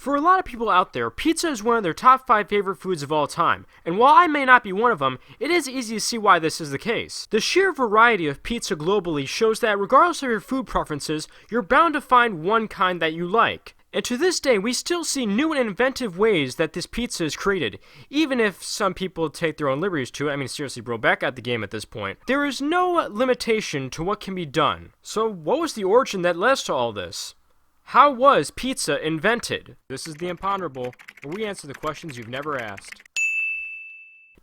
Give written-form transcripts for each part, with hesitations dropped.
For a lot of people out there, pizza is one of their top 5 favorite foods of all time, and while I may not be one of them, it is easy to see why this is the case. The sheer variety of pizza globally shows that regardless of your food preferences, you're bound to find one kind that you like. And to this day, we still see new and inventive ways that this pizza is created, even if some people take their own liberties to it. I mean, seriously, bro, back at the game at this point. There is no limitation to what can be done. So what was the origin that led to all this? How was pizza invented? This is the Imponderable, where we answer the questions you've never asked.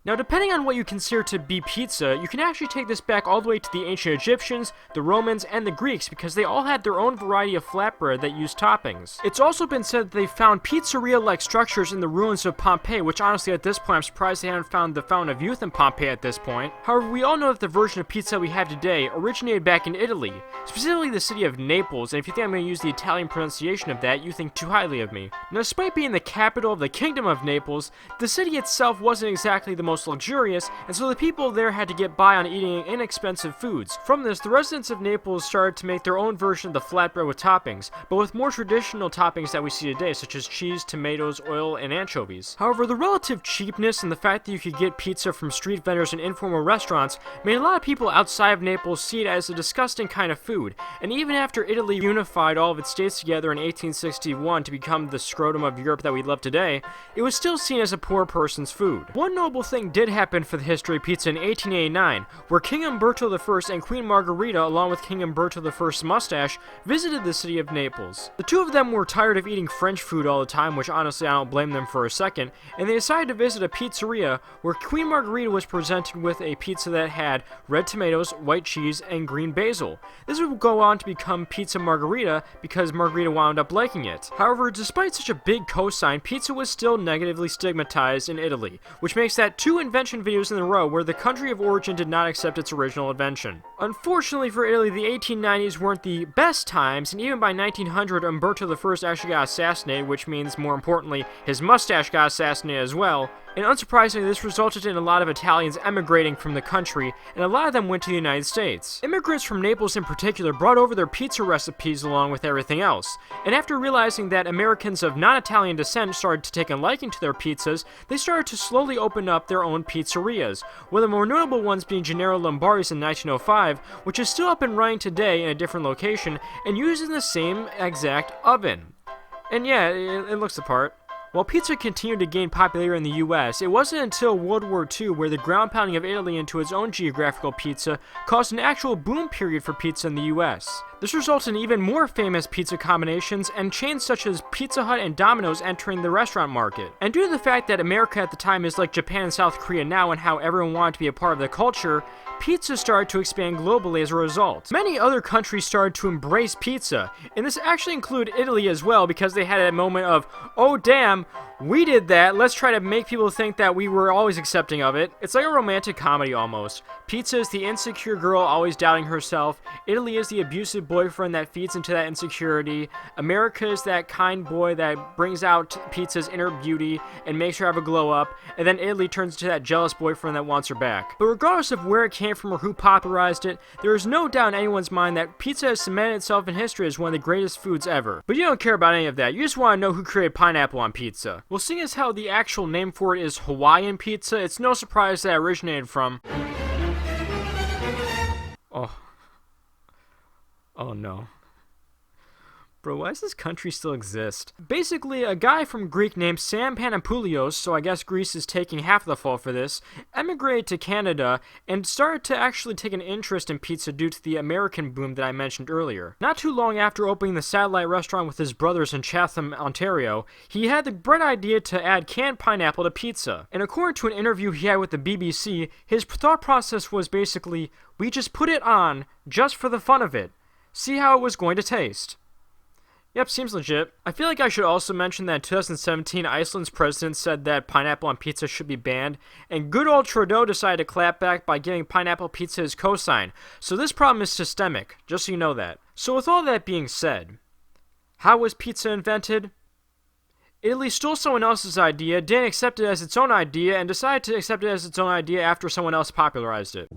Now, depending on what you consider to be pizza, you can actually take this back all the way to the ancient Egyptians, the Romans, and the Greeks, because they all had their own variety of flatbread that used toppings. It's also been said that they found pizzeria-like structures in the ruins of Pompeii, which honestly at this point I'm surprised they haven't found the Fountain of Youth in Pompeii at this point. However, we all know that the version of pizza we have today originated back in Italy, specifically the city of Naples, and if you think I'm going to use the Italian pronunciation of that, you think too highly of me. Now, despite being the capital of the Kingdom of Naples, the city itself wasn't exactly the most luxurious, and so the people there had to get by on eating inexpensive foods. From this, the residents of Naples started to make their own version of the flatbread with toppings, but with more traditional toppings that we see today, such as cheese, tomatoes, oil, and anchovies. However, the relative cheapness and the fact that you could get pizza from street vendors and informal restaurants made a lot of people outside of Naples see it as a disgusting kind of food, and even after Italy unified all of its states together in 1861 to become the scrotum of Europe that we love today, it was still seen as a poor person's food. One notable thing did happen for the history of pizza in 1889, where King Umberto I and Queen Margherita, along with King Umberto I's mustache, visited the city of Naples. The two of them were tired of eating French food all the time, which honestly I don't blame them for a second, and they decided to visit a pizzeria where Queen Margherita was presented with a pizza that had red tomatoes, white cheese, and green basil. This would go on to become Pizza Margherita because Margherita wound up liking it. However, despite such a big cosign, pizza was still negatively stigmatized in Italy, which makes that two invention videos in a row where the country of origin did not accept its original invention. Unfortunately for Italy, the 1890s weren't the best times, and even by 1900, Umberto I actually got assassinated, which means, more importantly, his mustache got assassinated as well. And unsurprisingly, this resulted in a lot of Italians emigrating from the country, and a lot of them went to the United States. Immigrants from Naples in particular brought over their pizza recipes along with everything else, and after realizing that Americans of non-Italian descent started to take a liking to their pizzas, they started to slowly open up their own pizzerias, one of the more notable ones being Gennaro Lombardi's in 1905, which is still up and running today in a different location, and uses the same exact oven. And yeah, it looks the part. While pizza continued to gain popularity in the US, it wasn't until World War II where the ground pounding of Italy into its own geographical pizza caused an actual boom period for pizza in the US. This resulted in even more famous pizza combinations and chains such as Pizza Hut and Domino's entering the restaurant market. And due to the fact that America at the time is like Japan and South Korea now and how everyone wanted to be a part of the culture, pizza started to expand globally as a result. Many other countries started to embrace pizza, and this actually included Italy as well because they had a moment of, oh damn, we did that, let's try to make people think that we were always accepting of it. It's like a romantic comedy almost. Pizza is the insecure girl always doubting herself, Italy is the abusive boyfriend that feeds into that insecurity, America is that kind boy that brings out pizza's inner beauty and makes her have a glow up, and then Italy turns into that jealous boyfriend that wants her back. But regardless of where it came from or who popularized it, there is no doubt in anyone's mind that pizza has cemented itself in history as one of the greatest foods ever. But you don't care about any of that, you just want to know who created pineapple on pizza. Well, seeing as how the actual name for it is Hawaiian pizza, it's no surprise that it originated from... Oh no. Bro, why does this country still exist? Basically, a guy from Greek named Sam Panopoulios, so I guess Greece is taking half the fault for this, emigrated to Canada and started to actually take an interest in pizza due to the American boom that I mentioned earlier. Not too long after opening the satellite restaurant with his brothers in Chatham, Ontario, he had the bright idea to add canned pineapple to pizza. And according to an interview he had with the BBC, his thought process was basically, we just put it on just for the fun of it. See how it was going to taste. Yep, seems legit. I feel like I should also mention that in 2017, Iceland's president said that pineapple on pizza should be banned, and good old Trudeau decided to clap back by giving pineapple pizza his cosign. So this problem is systemic, just so you know that. So with all that being said, how was pizza invented? Italy stole someone else's idea, didn't accept it as its own idea, and decided to accept it as its own idea after someone else popularized it.